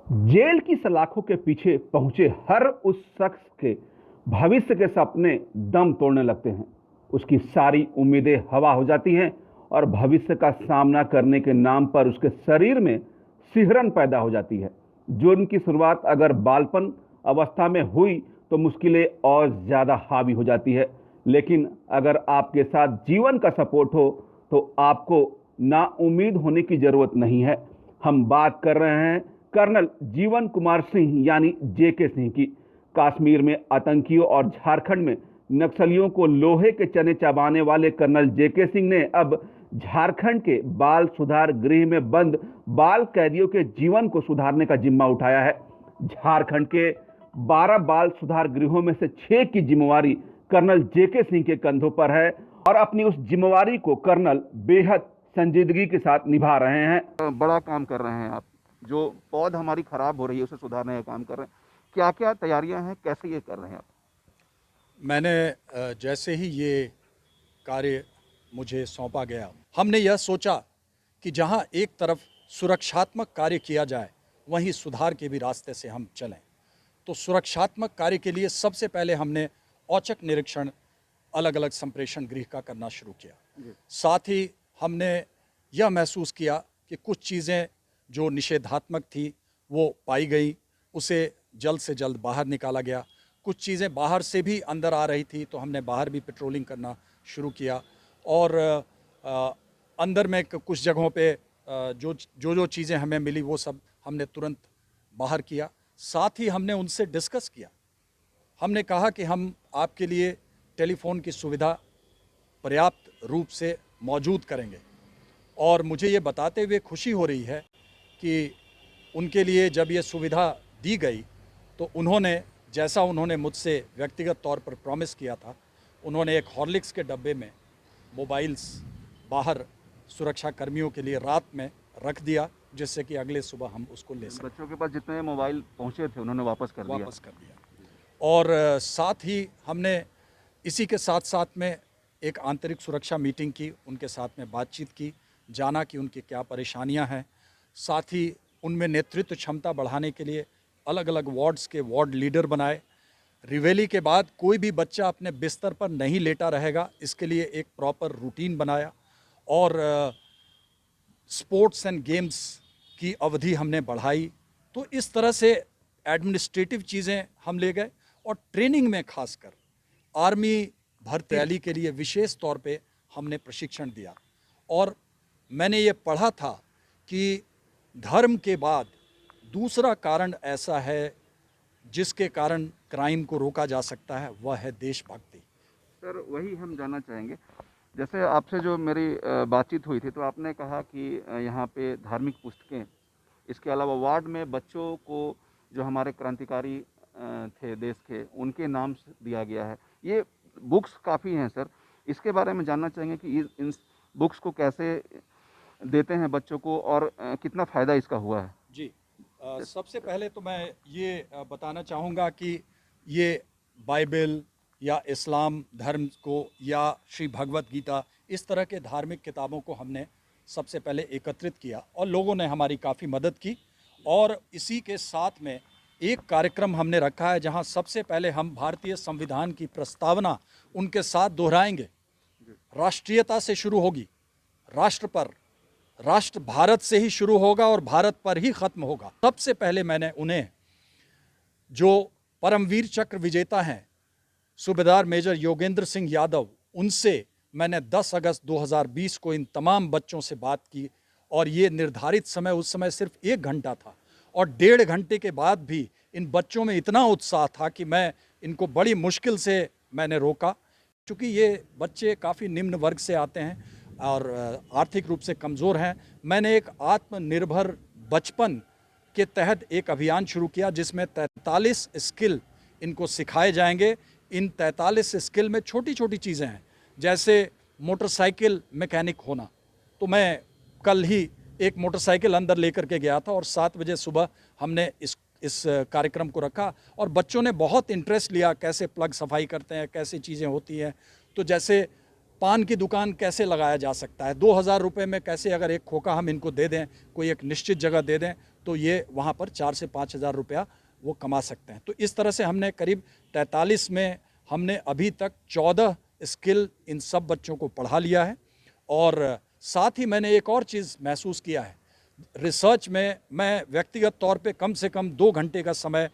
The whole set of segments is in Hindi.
जेल की सलाखों के पीछे पहुंचे हर उस शख्स के भविष्य के सपने दम तोड़ने लगते हैं। उसकी सारी उम्मीदें हवा हो जाती हैं और भविष्य का सामना करने के नाम पर उसके शरीर में सिहरन पैदा हो जाती है। जुर्म की शुरुआत अगर बालपन अवस्था में हुई तो मुश्किलें और ज़्यादा हावी हो जाती है, लेकिन अगर आपके साथ जीवन का सपोर्ट हो तो आपको ना उम्मीद होने की ज़रूरत नहीं है। हम बात कर रहे हैं कर्नल जीवन कुमार सिंह यानी जेके सिंह की। कश्मीर में आतंकियों और झारखंड में नक्सलियों को लोहे के चने चबाने वाले कर्नल जेके सिंह ने अब झारखंड के बाल सुधार गृह में बंद बाल कैदियों के जीवन को सुधारने का जिम्मा उठाया है। झारखंड के 12 बाल सुधार गृहों में से 6 की जिम्मेवारी कर्नल जेके सिंह के कंधों पर है और अपनी उस जिम्मेवारी को कर्नल बेहद संजीदगी के साथ निभा रहे हैं। बड़ा काम कर रहे हैं आप, जो पौध हमारी खराब हो रही है उसे सुधारने का काम कर रहे हैं। क्या क्या तैयारियां हैं, कैसे ये कर रहे हैं आप? मैंने जैसे ही ये कार्य मुझे सौंपा गया, हमने यह सोचा कि जहां एक तरफ सुरक्षात्मक कार्य किया जाए वहीं सुधार के भी रास्ते से हम चलें। तो सुरक्षात्मक कार्य के लिए सबसे पहले हमने औचक निरीक्षण अलग अलग संप्रेषण गृह का करना शुरू किया। साथ ही हमने यह महसूस किया कि कुछ चीज़ें जो निषेधात्मक थी वो पाई गई, उसे जल्द से जल्द बाहर निकाला गया। कुछ चीज़ें बाहर से भी अंदर आ रही थी तो हमने बाहर भी पेट्रोलिंग करना शुरू किया और अंदर में कुछ जगहों पे जो चीज़ें हमें मिली वो सब हमने तुरंत बाहर किया। साथ ही हमने उनसे डिस्कस किया। हमने कहा कि हम आपके लिए टेलीफोन की सुविधा पर्याप्त रूप से मौजूद करेंगे और मुझे ये बताते हुए खुशी हो रही है कि उनके लिए जब ये सुविधा दी गई तो उन्होंने, जैसा उन्होंने मुझसे व्यक्तिगत तौर पर प्रॉमिस किया था, उन्होंने एक हॉर्लिक्स के डब्बे में मोबाइल्स बाहर सुरक्षा कर्मियों के लिए रात में रख दिया, जिससे कि अगले सुबह हम उसको ले सकें। बच्चों के पास जितने मोबाइल पहुंचे थे उन्होंने वापस कर दिया। और साथ ही हमने इसी के साथ साथ में एक आंतरिक सुरक्षा मीटिंग की, उनके साथ में बातचीत की, जाना कि उनकी क्या परेशानियां हैं। साथ ही उनमें नेतृत्व क्षमता बढ़ाने के लिए अलग अलग वार्ड्स के वार्ड लीडर बनाए। रिवेली के बाद कोई भी बच्चा अपने बिस्तर पर नहीं लेटा रहेगा, इसके लिए एक प्रॉपर रूटीन बनाया और स्पोर्ट्स एंड गेम्स की अवधि हमने बढ़ाई। तो इस तरह से एडमिनिस्ट्रेटिव चीज़ें हम ले गए और ट्रेनिंग में खासकर आर्मी भर्ती रैली के लिए विशेष तौर पे हमने प्रशिक्षण दिया। और मैंने ये पढ़ा था कि धर्म के बाद दूसरा कारण ऐसा है जिसके कारण क्राइम को रोका जा सकता है, वह है देशभक्ति। सर, वही हम जानना चाहेंगे। जैसे आपसे जो मेरी बातचीत हुई थी तो आपने कहा कि यहाँ पे धार्मिक पुस्तकें, इसके अलावा वार्ड में बच्चों को जो हमारे क्रांतिकारी थे देश के, उनके नाम से दिया गया है। ये बुक्स काफ़ी हैं सर, इसके बारे में जानना चाहेंगे कि इन बुक्स को कैसे देते हैं बच्चों को और कितना फ़ायदा इसका हुआ है? जी, सबसे पहले तो मैं ये बताना चाहूँगा कि ये बाइबल या इस्लाम धर्म को या श्री भगवत गीता, इस तरह के धार्मिक किताबों को हमने सबसे पहले एकत्रित किया और लोगों ने हमारी काफ़ी मदद की। और इसी के साथ में एक कार्यक्रम हमने रखा है जहां सबसे पहले हम भारतीय संविधान की प्रस्तावना उनके साथ दोहराएंगे। राष्ट्रीयता से शुरू होगी, राष्ट्र पर, राष्ट्र भारत से ही शुरू होगा और भारत पर ही खत्म होगा। सबसे पहले मैंने उन्हें, जो परमवीर चक्र विजेता हैं सूबेदार मेजर योगेंद्र सिंह यादव, उनसे मैंने 10 अगस्त 2020 को इन तमाम बच्चों से बात की और ये निर्धारित समय उस समय सिर्फ 1 घंटा था और 1.5 घंटे के बाद भी इन बच्चों में इतना उत्साह था कि मैं इनको बड़ी मुश्किल से मैंने रोका। क्योंकि ये बच्चे काफ़ी निम्न वर्ग से आते हैं और आर्थिक रूप से कमज़ोर हैं। मैंने एक आत्मनिर्भर बचपन के तहत एक अभियान शुरू किया जिसमें 43 स्किल इनको सिखाए जाएंगे। इन 43 स्किल में छोटी छोटी चीज़ें हैं, जैसे मोटरसाइकिल मैकेनिक होना। तो मैं कल ही एक मोटरसाइकिल अंदर लेकर के गया था और 7 बजे सुबह हमने इस कार्यक्रम को रखा और बच्चों ने बहुत इंटरेस्ट लिया, कैसे प्लग सफाई करते हैं, कैसे चीज़ें होती हैं। तो जैसे पान की दुकान कैसे लगाया जा सकता है, 2000 रुपये में कैसे अगर एक खोखा हम इनको दे दें, कोई एक निश्चित जगह दे दें, तो ये वहाँ पर 4 से 5 हज़ार रुपया वो कमा सकते हैं। तो इस तरह से हमने करीब 43 में हमने अभी तक 14 स्किल इन सब बच्चों को पढ़ा लिया है। और साथ ही मैंने एक और चीज़ महसूस किया है, रिसर्च में मैं व्यक्तिगत तौर पे कम से कम 2 घंटे का समय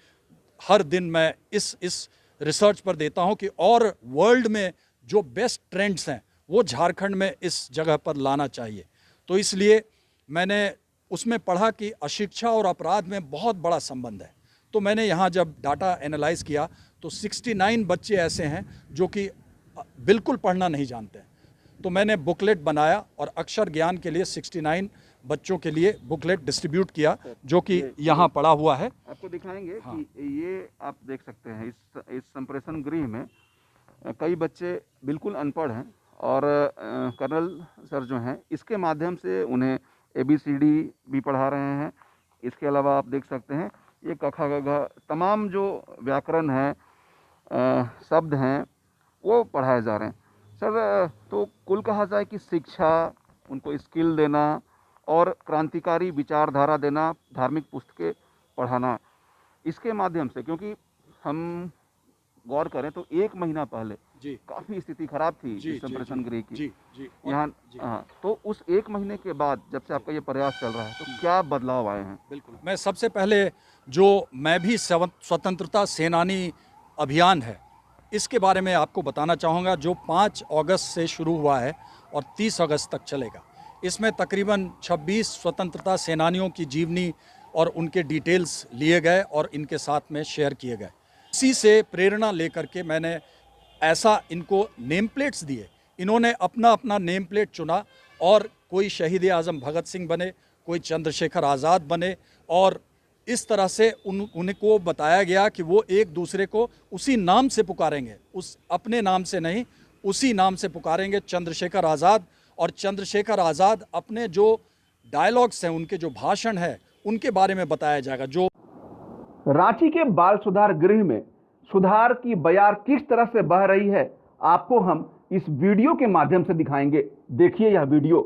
हर दिन मैं इस रिसर्च पर देता हूं कि और वर्ल्ड में जो बेस्ट ट्रेंड्स हैं वो झारखंड में इस जगह पर लाना चाहिए। तो इसलिए मैंने उसमें पढ़ा कि अशिक्षा और अपराध में बहुत बड़ा संबंध है। तो मैंने यहाँ जब डाटा एनालाइज किया तो 69 बच्चे ऐसे हैं जो कि बिल्कुल पढ़ना नहीं जानते हैं। तो मैंने बुकलेट बनाया और अक्षर ज्ञान के लिए 69 बच्चों के लिए बुकलेट डिस्ट्रीब्यूट किया, जो कि यहाँ पड़ा हुआ है। आपको दिखाएंगे कि ये आप देख सकते हैं इस संप्रेषण गृह में कई बच्चे बिल्कुल अनपढ़ हैं और कर्नल सर जो हैं इसके माध्यम से उन्हें ABCD भी पढ़ा रहे हैं। इसके अलावा आप देख सकते हैं ये क ख ग घ तमाम जो व्याकरण है शब्द हैं वो पढ़ाए जा रहे हैं। सर, तो कुल कहा जाए कि शिक्षा, उनको स्किल देना और क्रांतिकारी विचारधारा देना, धार्मिक पुस्तकें पढ़ाना, इसके माध्यम से, क्योंकि हम गौर करें तो 1 महीना पहले जी काफ़ी स्थिति खराब थी इस संप्रेषण गृह की। जी जी यहाँ हाँ, तो उस 1 महीने के बाद जब से आपका ये प्रयास चल रहा है तो क्या बदलाव आए हैं? बिल्कुल, मैं सबसे पहले जो मैं भी स्वतंत्रता सेनानी अभियान है इसके बारे में आपको बताना चाहूँगा, जो 5 अगस्त से शुरू हुआ है और 30 अगस्त तक चलेगा। इसमें तकरीबन 26 स्वतंत्रता सेनानियों की जीवनी और उनके डिटेल्स लिए गए और इनके साथ में शेयर किए गए। इसी से प्रेरणा लेकर के मैंने ऐसा इनको नेम प्लेट्स दिए। इन्होंने अपना अपना नेम प्लेट चुना और कोई शहीद आज़म भगत सिंह बने, कोई चंद्रशेखर आज़ाद बने, और इस तरह से उनको बताया गया कि वो एक दूसरे को उसी नाम से पुकारेंगे, उस अपने नाम से नहीं, उसी नाम से पुकारेंगे, चंद्रशेखर आज़ाद। और चंद्रशेखर आज़ाद अपने जो डायलॉग्स हैं, उनके जो भाषण है, उनके बारे में बताया जाएगा। जो रांची के बाल सुधार गृह में सुधार की बयार किस तरह से बह रही है, आपको हम इस वीडियो के माध्यम से दिखाएंगे। देखिए यह वीडियो।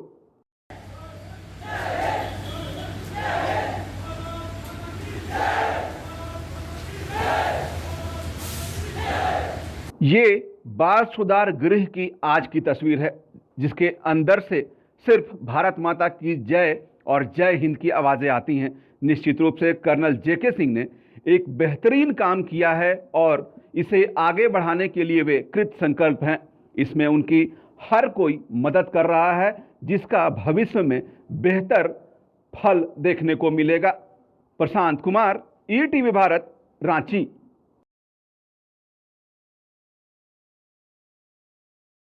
ये बाल सुधार गृह की आज की तस्वीर है, जिसके अंदर से सिर्फ भारत माता की जय और जय हिंद की आवाजें आती हैं। निश्चित रूप से कर्नल JK सिंह ने एक बेहतरीन काम किया है और इसे आगे बढ़ाने के लिए वे कृत संकल्प हैं। इसमें उनकी हर कोई मदद कर रहा है, जिसका भविष्य में बेहतर फल देखने को मिलेगा। प्रशांत कुमार, ETV भारत, रांची।